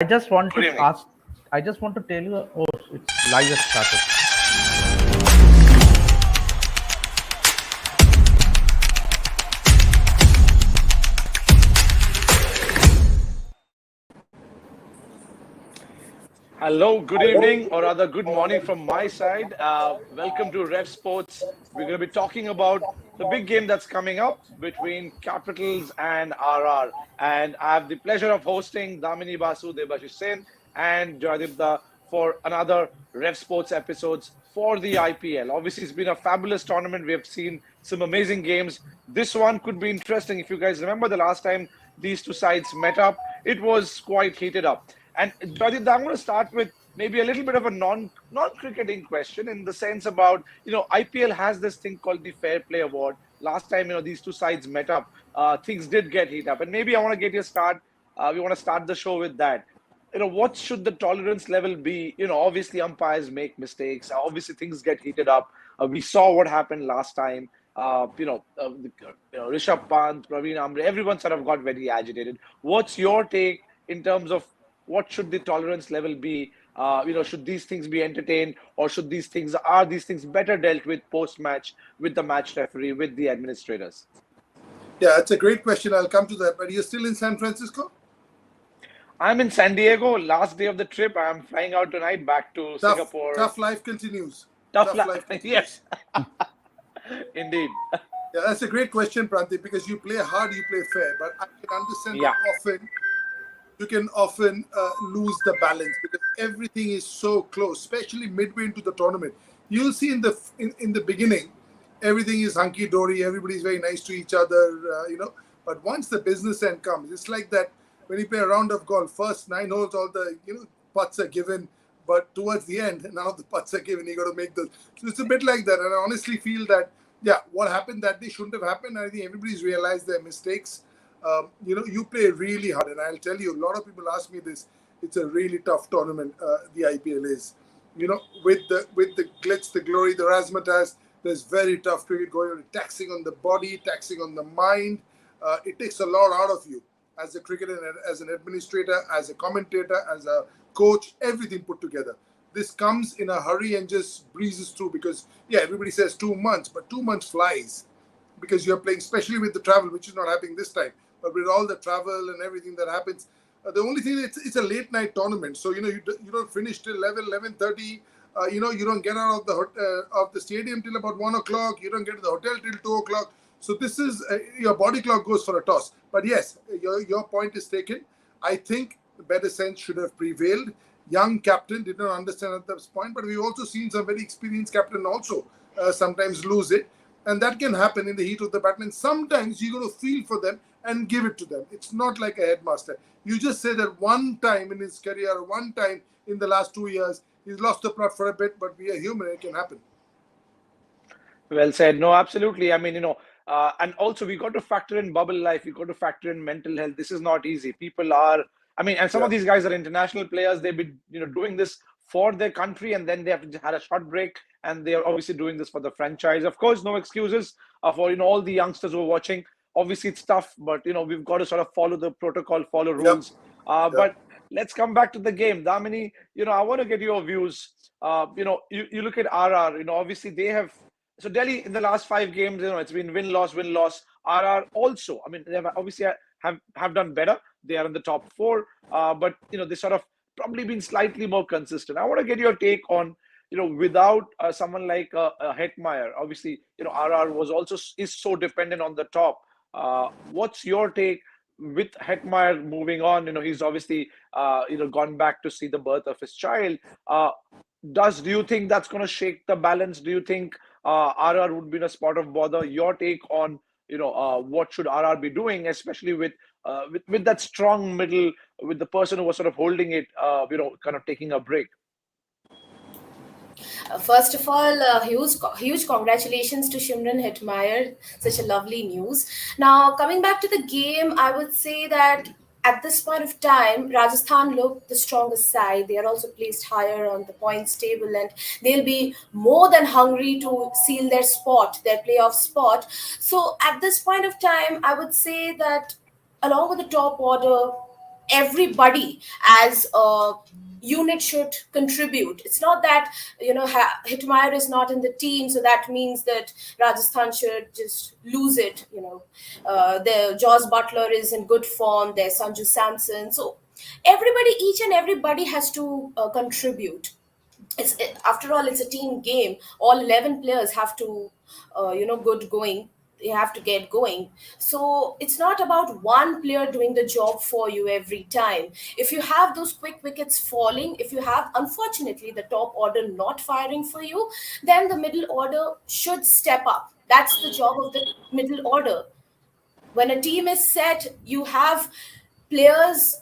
I just want Good to evening. ask. I just want to tell you. Oh, it's live has started. Hello, good evening, or rather, good morning from my side. Welcome to Rev Sports. We're going to be talking about the big game that's coming up between Capitals and RR. And I have the pleasure of hosting Damini Basu, Debashish Sen, and Joydipta for another Rev Sports episodes for the IPL. Obviously, it's been a fabulous tournament. We have seen some amazing games. This one could be interesting. If you guys remember the last time these two sides met up, it was quite heated up. And Jadid, I'm going to start with maybe a little bit of a non cricketing question in the sense about IPL has this thing called the Fair Play Award. Last time these two sides met up, things did get heat up, and maybe I want to get your start. We want to start the show with that. What should the tolerance level be? Obviously umpires make mistakes. Obviously things get heated up. We saw what happened last time. Rishabh Pant, Praveen Amre, everyone sort of got very agitated. What's your take in terms of what should the tolerance level be? Should these things be entertained, or are these things better dealt with post match with the match referee, with the administrators? Yeah, it's a great question. I'll come to that. But you're still in San Francisco? I'm in San Diego, last day of the trip. I'm flying out tonight back to Singapore. Tough life continues. Tough life continues. Yes, indeed. Yeah, that's a great question, Pranti, because you play hard, you play fair. But I can understand that you can often lose the balance because everything is so close, especially midway into the tournament. You'll see in the beginning, everything is hunky dory. Everybody's very nice to each other, But once the business end comes, it's like that when you play a round of golf. First 9 holes, all the putts are given, but towards the end, now the putts are given. You got to make those. So it's a bit like that, and I honestly feel that what happened that day shouldn't have happened. I think everybody's realized their mistakes. You play really hard, and I'll tell you, a lot of people ask me this. It's a really tough tournament. The IPL is, with the glitz, the glory, the razzmatazz. There's very tough cricket going on, taxing on the body, taxing on the mind. It takes a lot out of you as a cricketer, as an administrator, as a commentator, as a coach, everything put together. This comes in a hurry and just breezes through because, everybody says 2 months, but 2 months flies because you're playing, especially with the travel, which is not happening this time. But with all the travel and everything that happens, the only thing it's a late night tournament, so you don't finish till 11:30. You don't get out of the stadium till about 1 o'clock. You don't get to the hotel till 2 o'clock. So this is your body clock goes for a toss. But yes, your point is taken. I think better sense should have prevailed. Young captain did not understand at this point, but we've also seen some very experienced captain also sometimes lose it. And that can happen in the heat of the battle. And sometimes you got to feel for them and give it to them. It's not like a headmaster. You just say that one time in his career, one time in the last 2 years, he's lost the plot for a bit, but we are human. It can happen. Well said. No, absolutely. I mean, and also we got to factor in bubble life. We got to factor in mental health. This is not easy. People are, and some of these guys are international players. They've been, doing this for their country, and then they have had a short break, and they are obviously doing this for the franchise. Of course, no excuses for all the youngsters who are watching. Obviously, it's tough, but we've got to sort of follow the protocol, follow rules. But let's come back to the game, Damini. I want to get your views. You look at RR. Obviously they have. So Delhi in the last 5 games, it's been win loss, win loss. RR also, they have obviously have done better. They are in the top 4, but they sort of probably been slightly more consistent. I want to get your take on without someone like Hetmeyer. Obviously, RR is so dependent on the top. What's your take with Hetmeyer moving on? He's obviously gone back to see the birth of his child. Do you think that's going to shake the balance? Do you think RR would be in a spot of bother? Your take on what should RR be doing, especially with that strong middle, with the person who was sort of holding it, kind of taking a break. First of all, huge congratulations to Shimran Hetmeyer. Such a lovely news. Now, coming back to the game, I would say that at this point of time, Rajasthan look the strongest side. They are also placed higher on the points table, and they'll be more than hungry to seal their spot, their playoff spot. So, at this point of time, I would say that along with the top order, everybody as a unit should contribute. It's not that Hitmyer is not in the team, so that means that Rajasthan should just lose it. The Jaws Butler is in good form. There's Sanju Samson. So each and everybody has to contribute. After all, it's a team game. All 11 players have to good going. They have to get going. So it's not about one player doing the job for you every time. If you have those quick wickets falling, if you have, unfortunately, the top order not firing for you, then the middle order should step up. That's the job of the middle order. When a team is set, you have players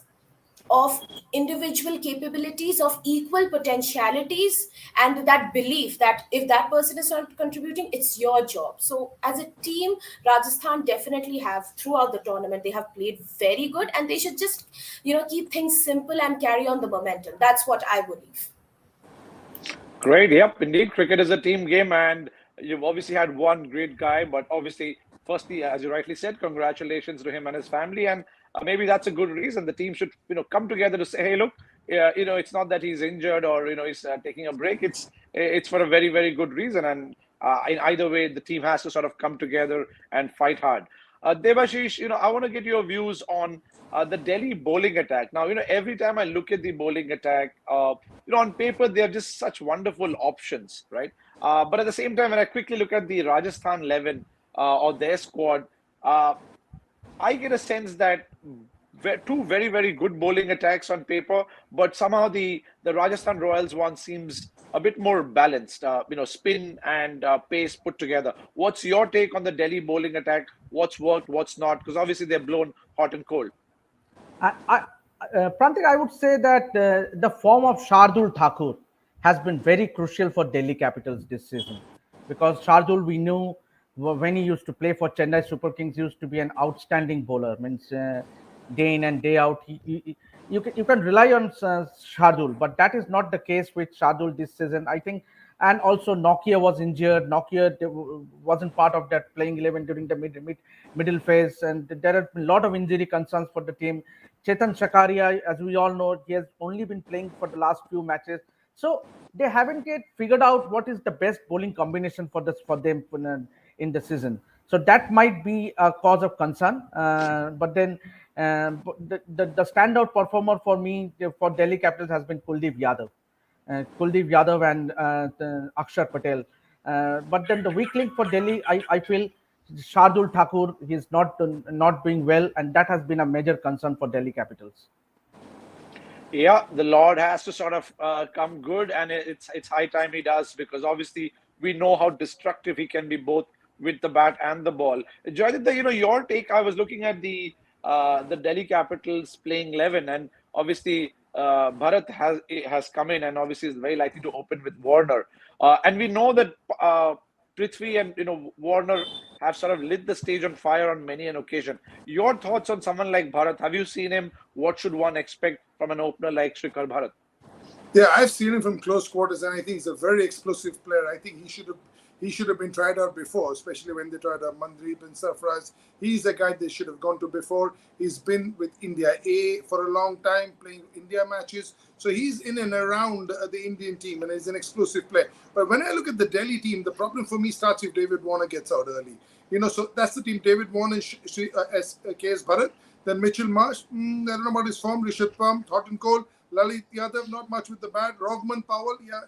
of individual capabilities, of equal potentialities, and that belief that if that person is not contributing, it's your job. So as a team, Rajasthan definitely have, throughout the tournament, they have played very good, and they should just keep things simple and carry on the momentum. That's what I believe. Great. Yep. Indeed. Cricket is a team game, and you've obviously had one great guy, but obviously, firstly, as you rightly said, congratulations to him and his family. And maybe that's a good reason. The team should, come together to say, hey, look, it's not that he's injured or, he's taking a break. It's for a very, very good reason. And in either way, the team has to sort of come together and fight hard. Devashish, I want to get your views on the Delhi bowling attack. Now, every time I look at the bowling attack, on paper, they are just such wonderful options, right? But at the same time, when I quickly look at the Rajasthan 11 or their squad, I get a sense that two very, very good bowling attacks on paper, but somehow the Rajasthan Royals one seems a bit more balanced, spin and pace put together. What's your take on the Delhi bowling attack? What's worked, what's not? Because obviously they're blown hot and cold. Prantik, I would say that the form of Shardul Thakur has been very crucial for Delhi Capitals this season, because Shardul, we knew when he used to play for Chennai Super Kings, used to be an outstanding bowler. Means day in and day out, you can rely on Shardul, but that is not the case with Shardul this season, I think. And also Nokia was injured. Nokia wasn't part of that playing 11 during the middle phase, and there are a lot of injury concerns for the team. Chetan Shakaria, as we all know, he has only been playing for the last few matches, so they haven't yet figured out what is the best bowling combination for them in the season. So that might be a cause of concern. But then the standout performer for me for Delhi Capitals has been Kuldeep Yadav. And Akshar Patel. But then the weak link for Delhi, I feel Shardul Thakur, he's not doing well, and that has been a major concern for Delhi Capitals. Yeah, the Lord has to sort of come good, and it's high time he does, because obviously we know how destructive he can be both with the bat and the ball. Joyaditya, your take. I was looking at the Delhi Capitals playing 11, and obviously Bharat has come in, and obviously is very likely to open with Warner. And we know that Prithvi and Warner have sort of lit the stage on fire on many an occasion. Your thoughts on someone like Bharat? Have you seen him? What should one expect from an opener like Srikhar Bharat? Yeah, I've seen him from close quarters, and I think he's a very explosive player. I think he should have been tried out before, especially when they tried out Mandeep and Sarfraz. He's a guy they should have gone to before. He's been with India A for a long time, playing India matches. So he's in and around the Indian team, and he's an explosive player. But when I look at the Delhi team, the problem for me starts if David Warner gets out early. So that's the team. David Warner, KS Bharat, then Mitchell Marsh. I don't know about his form. Rishabh Pant, hot and cold. Lalit Yadav, not much with the bat. Rogman Powell, yeah,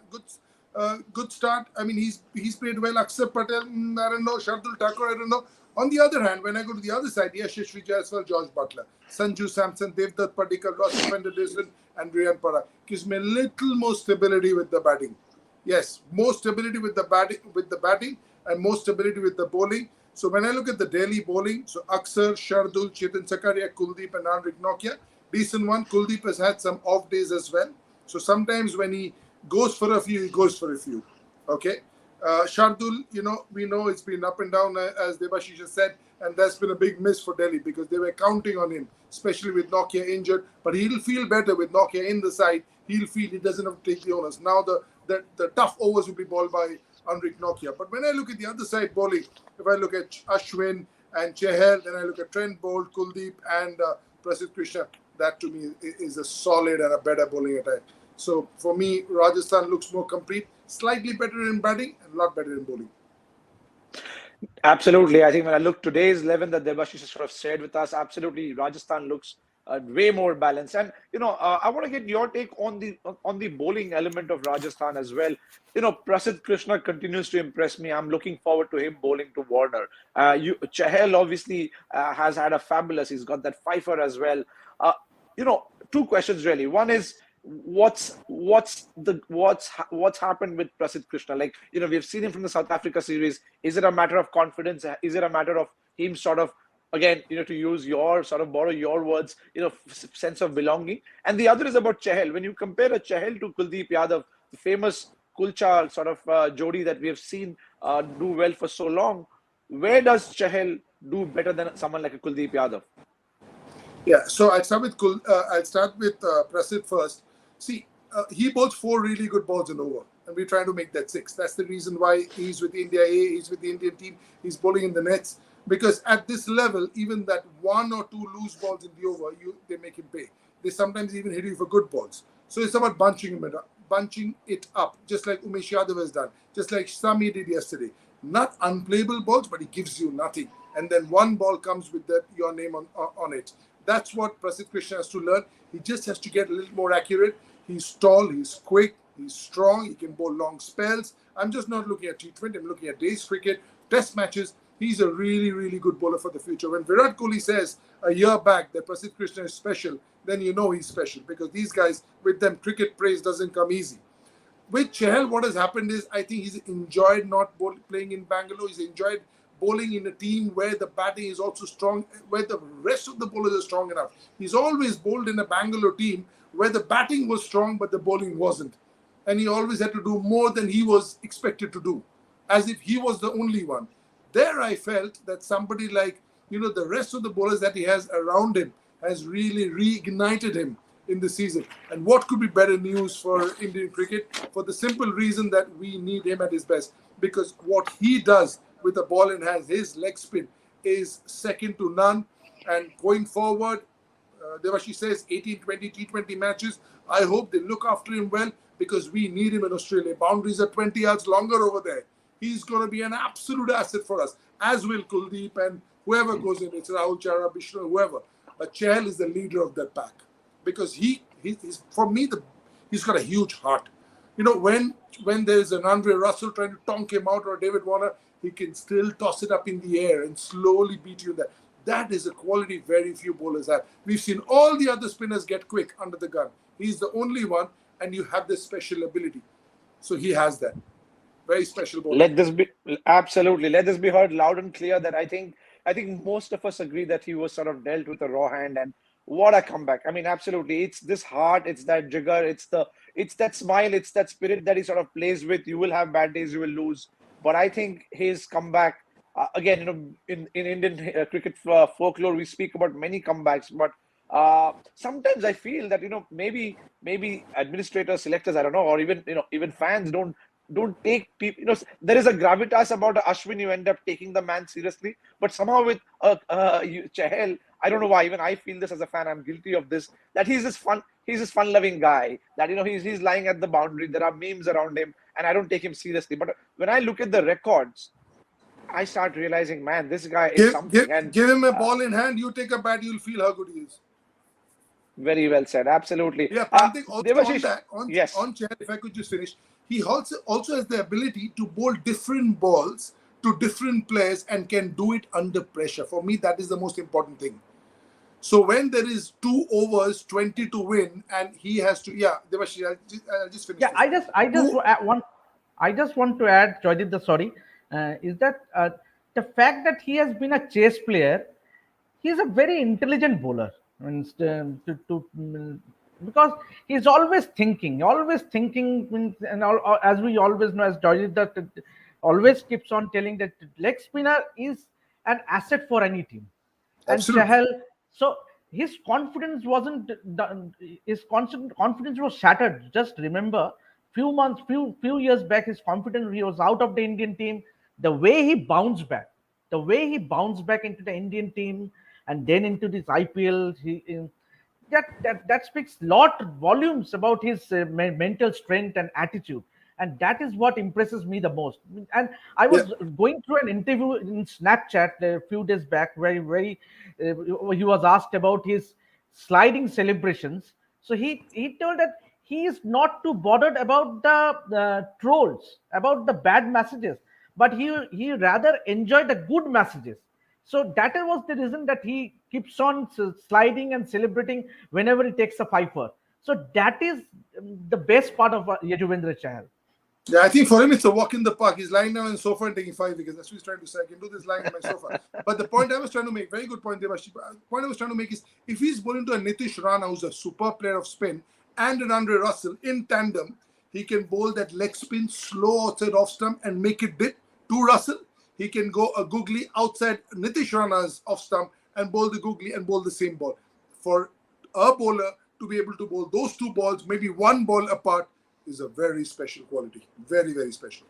good start. I mean, he's played well. Akshar Patel, I don't know. Shardul Thakur, I don't know. On the other hand, when I go to the other side, Yashasvi Jaiswal, George Butler, Sanju Samson, Devdutt Padikkal, Rossi Pendergrass, and Riyan Parag gives me a little more stability with the batting. Yes, more stability with the batting, and more stability with the bowling. So when I look at the Delhi bowling, so Akshar, Shardul, Chetan Sakaria, Kuldeep, and Anrik Nokia, decent one. Kuldeep has had some off days as well. So sometimes when he goes for a few, he goes for a few. Okay. Shardul, we know it's been up and down, as Devashish said, and that's been a big miss for Delhi because they were counting on him, especially with Nokia injured. But he'll feel better with Nokia in the side. He'll feel he doesn't have to take the onus. Now the tough overs will be bowled by Anrik Nokia. But when I look at the other side bowling, if I look at Ashwin and Chahal, then I look at Trent Bolt, Kuldeep, and Prasidh Krishna. that to me is a solid and a better bowling attack. So for me, Rajasthan looks more complete, slightly better in batting and a lot better in bowling. Absolutely. I think when I look today's 11 that Debashish has sort of shared with us, absolutely Rajasthan looks way more balanced. And I want to get your take on the bowling element of Rajasthan as well. Prasidh Krishna continues to impress me. I'm looking forward to him bowling to Warner. Chahal obviously has had a fabulous. He's got that fifer as well. Uh, Two questions really. One is what's happened with Prasidh Krishna? Like, we've seen him from the South Africa series. Is it a matter of confidence? Is it a matter of him sort of, again, to use your sort of borrow your words, sense of belonging? And the other is about Chahal. When you compare a Chahal to Kuldeep Yadav, the famous Kulcha sort of Jodi that we have seen do well for so long, where does Chahal do better than someone like a Kuldeep Yadav? Yeah, so I'll start with Prasidh first. See, he bowls 4 really good balls in over, and we're trying to make that 6. That's the reason why he's with India A, he's with the Indian team, he's bowling in the nets. Because at this level, even that 1 or 2 loose balls in the over, they make him pay. They sometimes even hit you for good balls. So it's about bunching it up, just like Umesh Yadav has done, just like Sami did yesterday. Not unplayable balls, but he gives you nothing. And then 1 ball comes with your name on it. That's what Prasidh Krishna has to learn. He just has to get a little more accurate. He's tall, he's quick, he's strong, he can bowl long spells. I'm just not looking at T20, I'm looking at days cricket, test matches. He's a really, really good bowler for the future. When Virat Kohli says a year back that Prasidh Krishna is special, then you know he's special, because these guys, with them, cricket praise doesn't come easy. With Chahal, what has happened is I think he's enjoyed not playing in Bangalore. He's enjoyed bowling in a team where the batting is also strong, where the rest of the bowlers are strong enough. He's always bowled in a Bangalore team where the batting was strong but the bowling wasn't. And he always had to do more than he was expected to do, as if he was the only one. There I felt that somebody like, the rest of the bowlers that he has around him has really reignited him in the season. And what could be better news for Indian cricket? For the simple reason that we need him at his best. Because what he does with the ball in hand, his leg spin is second to none. And going forward, Devashi says 18, 20 T20 matches. I hope they look after him well, because we need him in Australia. Boundaries are 20 yards longer over there. He's going to be an absolute asset for us, as will Kuldeep and whoever goes in. It's Rahul Chara, Bishnu, whoever. But Chahal is the leader of that pack, because he's for me, he's got a huge heart. When there's an Andre Russell trying to tonk him out, or David Warner, he can still toss it up in the air and slowly beat you there. That is a quality very few bowlers have. We've seen all the other spinners get quick under the gun. He's the only one, and you have this special ability. So he has that. Very special bowler. Let this be heard loud and clear that I think most of us agree that he was sort of dealt with a raw hand, and what a comeback. I mean, absolutely. It's this heart, it's that jigger, it's that smile, it's that spirit that he sort of plays with. You will have bad days, you will lose. But I think his comeback, again, in Indian cricket folklore, we speak about many comebacks, but sometimes I feel that, maybe administrators, selectors, I don't know, or even fans don't take people. There is a gravitas about Ashwin. You end up taking the man seriously, but somehow with Chahal, I don't know why. Even I feel this as a fan. I'm guilty of this. That he's this fun-loving guy. That he's lying at the boundary. There are memes around him, and I don't take him seriously. But when I look at the records, I start realizing, man, this guy is something. Give him a ball in hand. You take a bat, you'll feel how good he is. Very well said. Absolutely. Yeah, Prantik, also on yes. Chahal, if I could just finish, he also has the ability to bowl different balls to different players and can do it under pressure. For me, that is the most important thing. So when there is 2 overs, 20 to win, and he has to, Devashi, I'll just finish. Yeah, I just want to add, Joydip, sorry, is that the fact that he has been a chase player, he is a very intelligent bowler. Because he's always thinking, and as we always know, as Joydip that always keeps on telling, that leg spinner is an asset for any team. Absolutely. And Chahal, so his confidence wasn't done. His confidence was shattered. Just remember, few years back, his confidence, he was out of the Indian team. The way he bounced back into the Indian team and then into this IPL, that speaks lot volumes about his mental strength and attitude, and that is what impresses me the most. And I Yeah. was going through an interview in Snapchat a few days back, very he was asked about his sliding celebrations. So he told that he is not too bothered about the trolls, about the bad messages, but he rather enjoyed the good messages. So that was the reason that he keeps on sliding and celebrating whenever he takes a fifer. So that is the best part of Yajuvendra Chahal. Yeah, I think for him it's a walk in the park. He's lying down on the sofa and taking 5 wickets. That's what he's trying to say. I can do this lying on my sofa. But the point I was trying to make, very good point, Devash. The point I was trying to make is if he's bowling to a Nitish Rana, who's a super player of spin, and an Andre Russell in tandem, he can bowl that leg spin slow outside off stump and make it dip to Russell. He can go a googly outside Nitish Rana's off stump and bowl the googly and bowl the same ball. For a bowler to be able to bowl those two balls, maybe one ball apart, is a very special quality. Very, very special.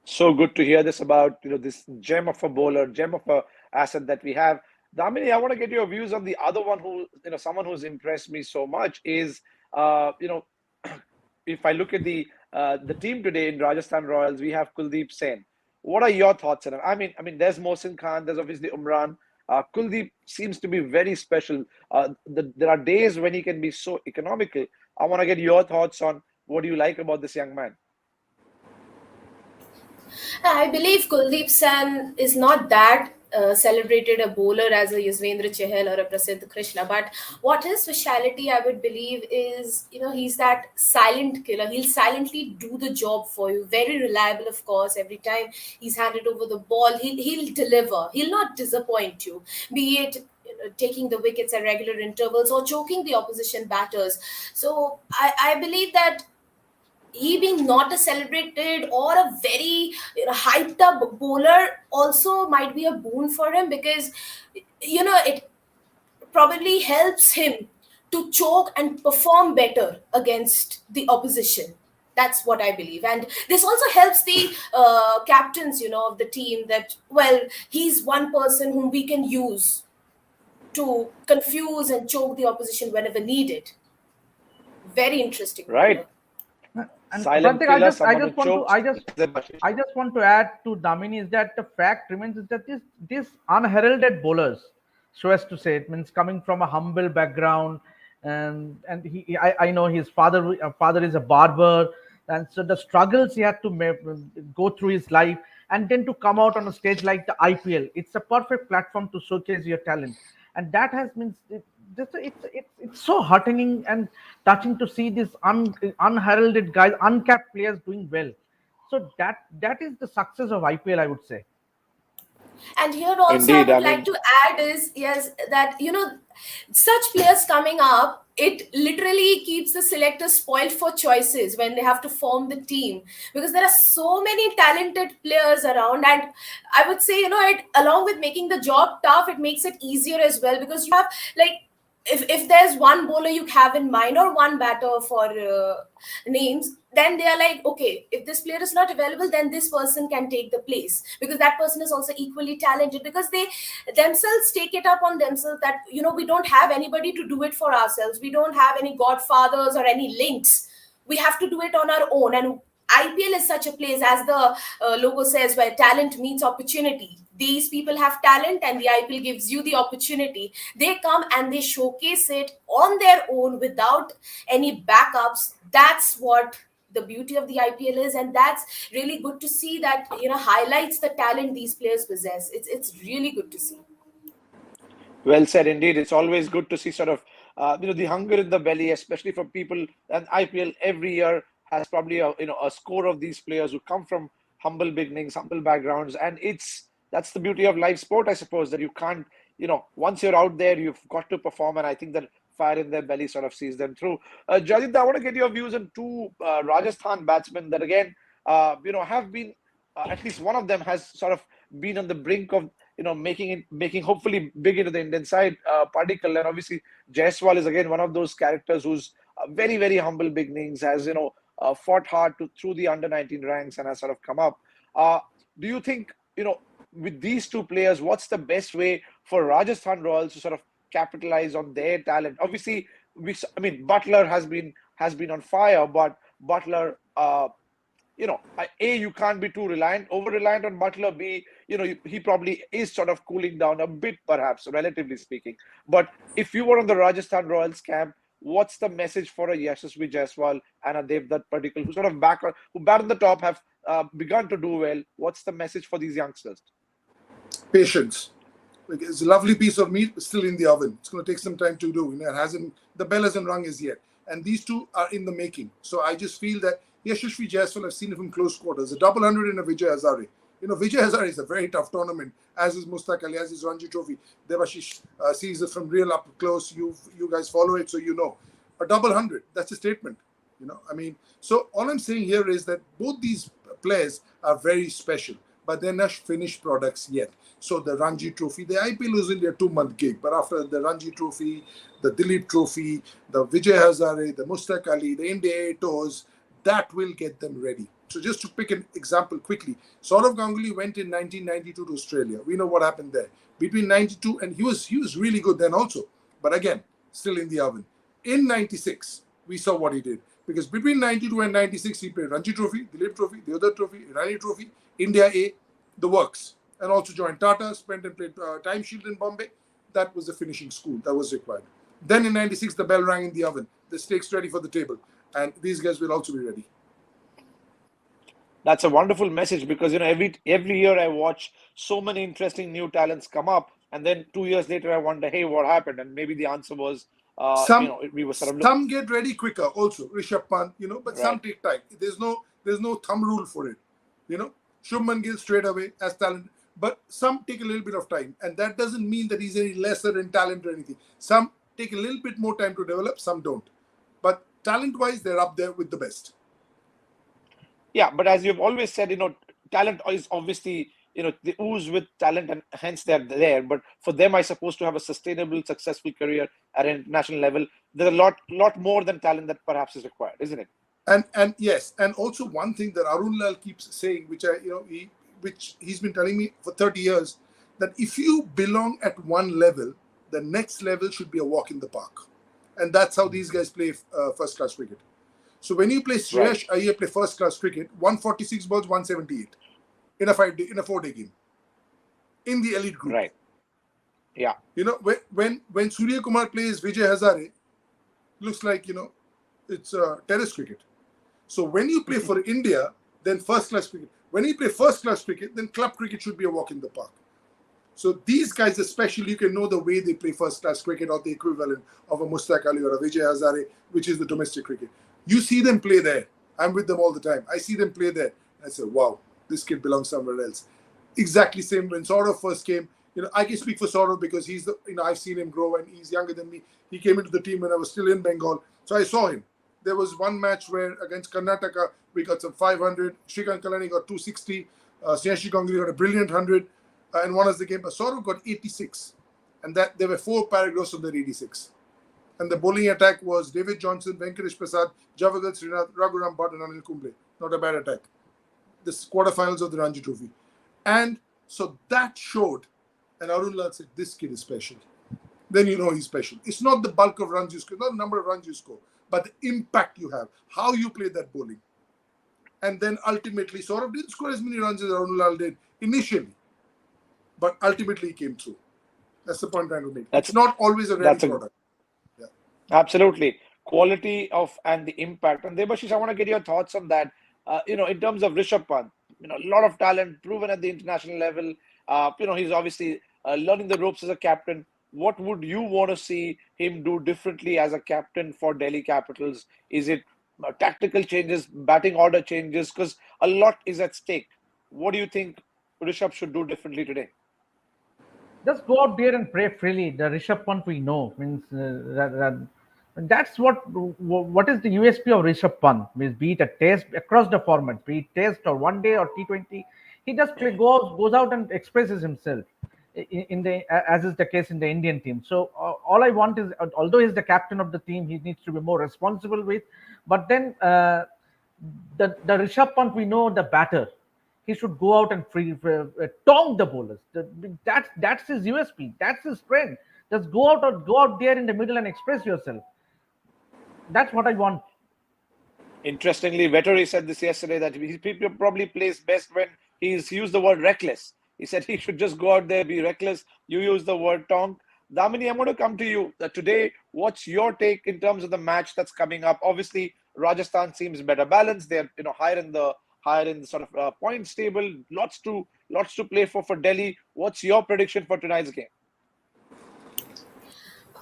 So good to hear this about this gem of a bowler, gem of a asset that we have. Damini, I want to get your views on the other one who someone who's impressed me so much is if I look at the team today in Rajasthan Royals, we have Kuldeep Sen. What are your thoughts on him? I mean, there's Mohsin Khan, there's obviously Umran. Kuldeep seems to be very special. There are days when he can be so economical. I want to get your thoughts on what do you like about this young man. I believe Kuldeep Sen is not that celebrated a bowler as a Yuzvendra Chahal or a Prasidh Krishna, but what his speciality I would believe is, he's that silent killer. He'll silently do the job for you. Very reliable, of course. Every time he's handed over the ball, he'll deliver. He'll not disappoint you, be it taking the wickets at regular intervals or choking the opposition batters. So I believe that he being not a celebrated or a very hyped up bowler also might be a boon for him, because it probably helps him to choke and perform better against the opposition. That's what I believe, and this also helps the captains of the team, that well, he's one person whom we can use to confuse and choke the opposition whenever needed. Very interesting Right. bowler. And Silent Pratik, killer, I someone who just want to, chokes. I just want to add to Damini is that the fact remains is that this unheralded bowlers, so as to say, it means coming from a humble background, and I know his father is a barber, and so the struggles he had to go through his life, and then to come out on a stage like the IPL, it's a perfect platform to showcase your talent, and that has means it's so heartening and touching to see these unheralded guys, uncapped players doing well. So that is the success of IPL, I would say. And here also I Indeed, I would like mean, to add is, yes, that such players coming up, it literally keeps the selectors spoiled for choices when they have to form the team, because there are so many talented players around. And I would say, it, along with making the job tough, it makes it easier as well, because you have, like, if there's one bowler you have in mind or one batter for names, then they are like, okay, if this player is not available, then this person can take the place, because that person is also equally talented, because they themselves take it up on themselves that we don't have anybody to do it for ourselves. We don't have any godfathers or any links. We have to do it on our own. And IPL is such a place, as the logo says, where talent meets opportunity. These people have talent, and the IPL gives you the opportunity. They come and they showcase it on their own without any backups. That's what the beauty of the IPL is, and that's really good to see. That highlights the talent these players possess. It's really good to see. well said indeed. It's always good to see sort of the hunger in the belly, especially for people. And IPL every year has probably a score of these players who come from humble beginnings, humble backgrounds, and that's the beauty of live sport, I suppose, that you can't once you're out there, you've got to perform, and I think that fire in their belly sort of sees them through. Jadid, I want to get your views on two Rajasthan batsmen that again have been at least one of them has sort of been on the brink of making hopefully big into the Indian side. Padikkal, and obviously Jaiswal is again one of those characters who's very, very humble beginnings, has fought hard through the under 19 ranks and has sort of come up. Do you think with these two players, what's the best way for Rajasthan Royals to sort of capitalize on their talent? Obviously, I mean, Butler has been on fire, but Butler, you can't be too over reliant on Butler. B, he probably is sort of cooling down a bit, perhaps, relatively speaking. But if you were on the Rajasthan Royals camp, what's the message for a Yashasvi Jaiswal and a Devdutt Padikkal, who sort of who bat on the top, have begun to do well? What's the message for these youngsters? Patience. Like, it's a lovely piece of meat, but still in the oven. It's going to take some time to do. The bell hasn't rung as yet. And these two are in the making. So I just feel that Yashasvi Jaiswal, I've seen it from close quarters. A double hundred in a Vijay Hazare. Vijay Hazare is a very tough tournament, as is Mustaq Ali, as is Ranji Trophy. Devashish sees it from real up close. You guys follow it, so you know. A double hundred, that's a statement. So all I'm saying here is that both these players are very special, but they're not finished products yet. So the Ranji Trophy, the IPL is only a 2-month gig, but after the Ranji Trophy, the Dilip Trophy, the Vijay Hazare, the Mustaq Ali, the India A tours, that will get them ready. So just to pick an example quickly, Saurav Ganguly went in 1992 to Australia. We know what happened there. Between 92 and he was really good then also, but again, still in the oven. In 96, we saw what he did. Because between 92 and 96, he played Ranji Trophy, Dilip Trophy, Devdutt Trophy, Irani Trophy, India A, the works. And also joined Tata, spent and played Time Shield in Bombay. That was the finishing school that was required. Then in 96, the bell rang in the oven. The steaks ready for the table. And these guys will also be ready. That's a wonderful message, because every year I watch so many interesting new talents come up, and then 2 years later I wonder, hey, what happened? And maybe the answer was, we were sort of some get ready quicker also. Rishabh Pant, but right. Some take time. There's no thumb rule for it. Shubman Gill straight away as talent, but some take a little bit of time, and that doesn't mean that he's any lesser in talent or anything. Some take a little bit more time to develop, some don't. But talent-wise, they're up there with the best. Yeah, but as you've always said, talent is obviously, they ooze with talent, and hence they're there. But for them, I suppose, to have a sustainable, successful career at an international level, there's a lot more than talent that perhaps is required, isn't it? And yes, and also one thing that Arun Lal keeps saying, which he's been telling me for 30 years, that if you belong at one level, the next level should be a walk in the park. And that's how these guys play first-class cricket. So when you play Sreyash Iyer play first-class cricket, 146 balls, 178 in a 4-day game in the elite group. Right. Yeah. When Surya Kumar plays Vijay Hazare, looks like it's terrace cricket. So when you play for India, then first-class cricket. When you play first-class cricket, then club cricket should be a walk in the park. So these guys, especially, you can know the way they play first-class cricket, or the equivalent of a Mustaq Ali or a Vijay Hazare, which is the domestic cricket. You see them play there. I'm with them all the time. I see them play there. I say, wow, this kid belongs somewhere else. Exactly same when Saurav first came. I can speak for Saurav because he's I've seen him grow, and he's younger than me. He came into the team when I was still in Bengal. So I saw him. There was one match where against Karnataka, we got some 500. Shrikant Kalani got 260. Snehashi Ganguly got a brilliant 100. And won us the game. But Saurav got 86. And that there were 4 paragraphs on that 86. And the bowling attack was David Johnson, Venkatesh Prasad, Javagal Srinath, Raghuram Bhatt, and Anil Kumble. Not a bad attack. This quarterfinals of the Ranji Trophy. And so that showed, and Arun Lal said, this kid is special. Then you know he's special. It's not the bulk of runs you score, not the number of runs you score, but the impact you have, how you play that bowling. And then ultimately, Saurav didn't score as many runs as Arun Lal did initially, but ultimately he came through. That's the point I'm trying to make. It's not always a ready product. Yeah. Absolutely. Quality of and the impact. And Debashish, I want to get your thoughts on that. In terms of Rishabh Pant, a lot of talent, proven at the international level. He's obviously learning the ropes as a captain. What would you want to see him do differently as a captain for Delhi Capitals? Is it tactical changes, batting order changes? Because a lot is at stake. What do you think Rishabh should do differently today? Just go out there and play freely. The Rishabh Pant we know means that's what is the USP of Rishabh Pant. Means be it a test across the format, be it test or one day or T20, he just goes out and expresses himself in the as is the case in the Indian team. So all I want is, although he's the captain of the team, he needs to be more responsible with. But then the Rishabh Pant we know, the batter. He should go out and tong the bowlers. That's his USP. That's his strength. Just go out there in the middle and express yourself. That's what I want. Interestingly, Vettori said this yesterday that he probably plays best when he's used the word reckless. He said he should just go out there, be reckless. You use the word tonk. Damini, I'm going to come to you today. What's your take in terms of the match that's coming up? Obviously, Rajasthan seems better balanced. They're higher in the sort of points table. Lots to play for Delhi. What's your prediction for tonight's game?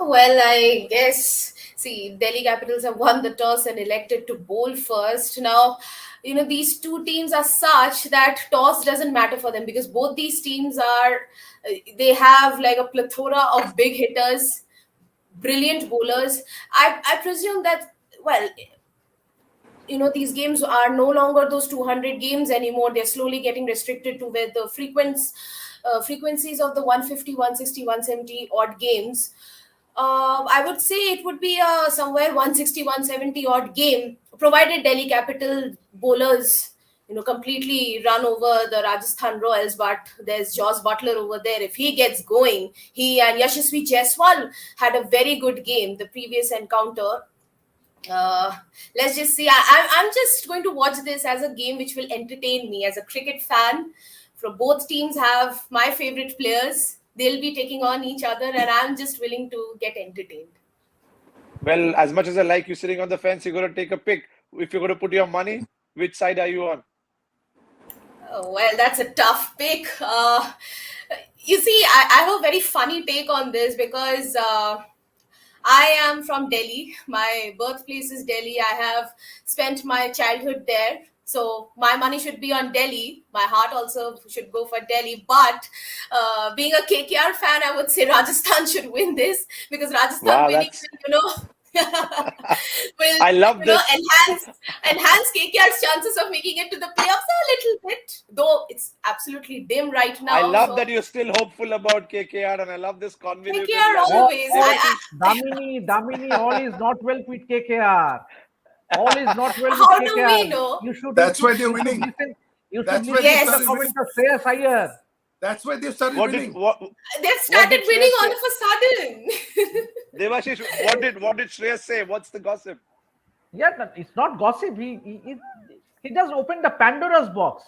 Well, I guess, see, Delhi Capitals have won the toss and elected to bowl first. Now, these two teams are such that toss doesn't matter for them because both these teams they have like a plethora of big hitters, brilliant bowlers. I presume that, well, these games are no longer those 200 games anymore. They're slowly getting restricted to where the frequencies of the 150, 160, 170 odd games. I would say it would be somewhere 160, 170 odd game, provided Delhi Capital bowlers, completely run over the Rajasthan Royals. But there's Jos Buttler over there. If he gets going, he and Yashasvi Jaiswal had a very good game the previous encounter. Let's just see. I'm just going to watch this as a game which will entertain me as a cricket fan. From both teams have my favorite players. They'll be taking on each other, and I'm just willing to get entertained. Well, as much as I like you sitting on the fence, you're going to take a pick. If you're going to put your money, which side are you on? Oh, well, that's a tough pick. You see, I have a very funny take on this because I am from Delhi. My birthplace is Delhi. I have spent my childhood there. So my money should be on Delhi. My heart also should go for Delhi. But being a KKR fan, I would say Rajasthan should win this because Rajasthan winning will I love this. enhance KKR's chances of making it to the playoffs a little bit. Though it's absolutely dim right now. I love that you're still hopeful about KKR, and I love this confidence. KKR always. Damini, all is not well with KKR. All is not well How with KKR. do we know? That's why they're winning. That's why they started winning. That's why they started winning. They've started winning all of a sudden. Devashish, what did Shreyas say? What's the gossip? Yeah, it's not gossip. He just opened the Pandora's box.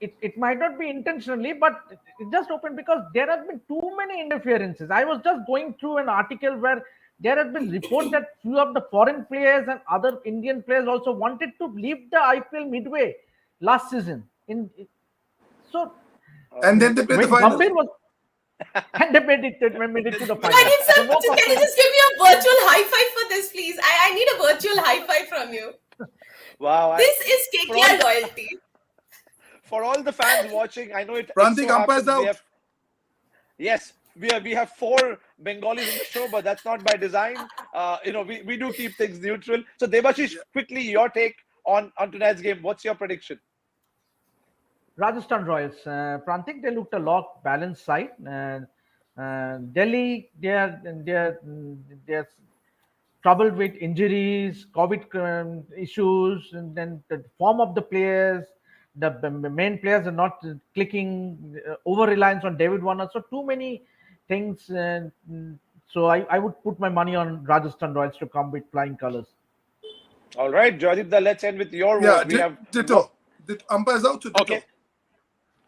It might not be intentionally, but it just opened because there have been too many interferences. I was just going through an article where there have been reports that few of the foreign players and other Indian players also wanted to leave the IPL midway last season. And then they played the final. And they made it to the final. Can you just give me a virtual high five for this, please? I need a virtual high five from you. Wow. This is KKR loyalty. For all the fans watching, I know it. Prantik, umpires out. Yes. We have 4 Bengalis in the show, but that's not by design. We do keep things neutral. So Devashish, quickly your take on tonight's game. What's your prediction? Rajasthan Royals. Prantik, they looked a lot balanced side. Delhi, they're troubled with injuries, COVID issues, and then the form of the players. The main players are not clicking. Over reliance on David Warner. So too many things. So I would put my money on Rajasthan Royals to come with flying colors. All right, Joydeep, let's end with your word. We have ditto. Umpires out to ditto. Okay.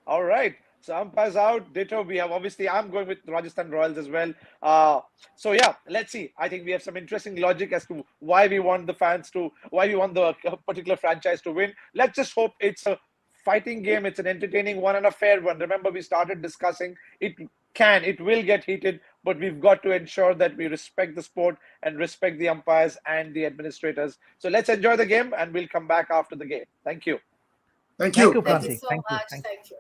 All right. So umpires out, ditto. We have I'm going with Rajasthan Royals as well. So yeah, let's see. I think we have some interesting logic as to why we want the particular franchise to win. Let's just hope it's a fighting game. It's an entertaining one and a fair one. Remember, we started discussing it will get heated, but we've got to ensure that we respect the sport and respect the umpires and the administrators. So let's enjoy the game and we'll come back after the game. Thank you. Thank you. Thank you, Thank you so much. Thank you.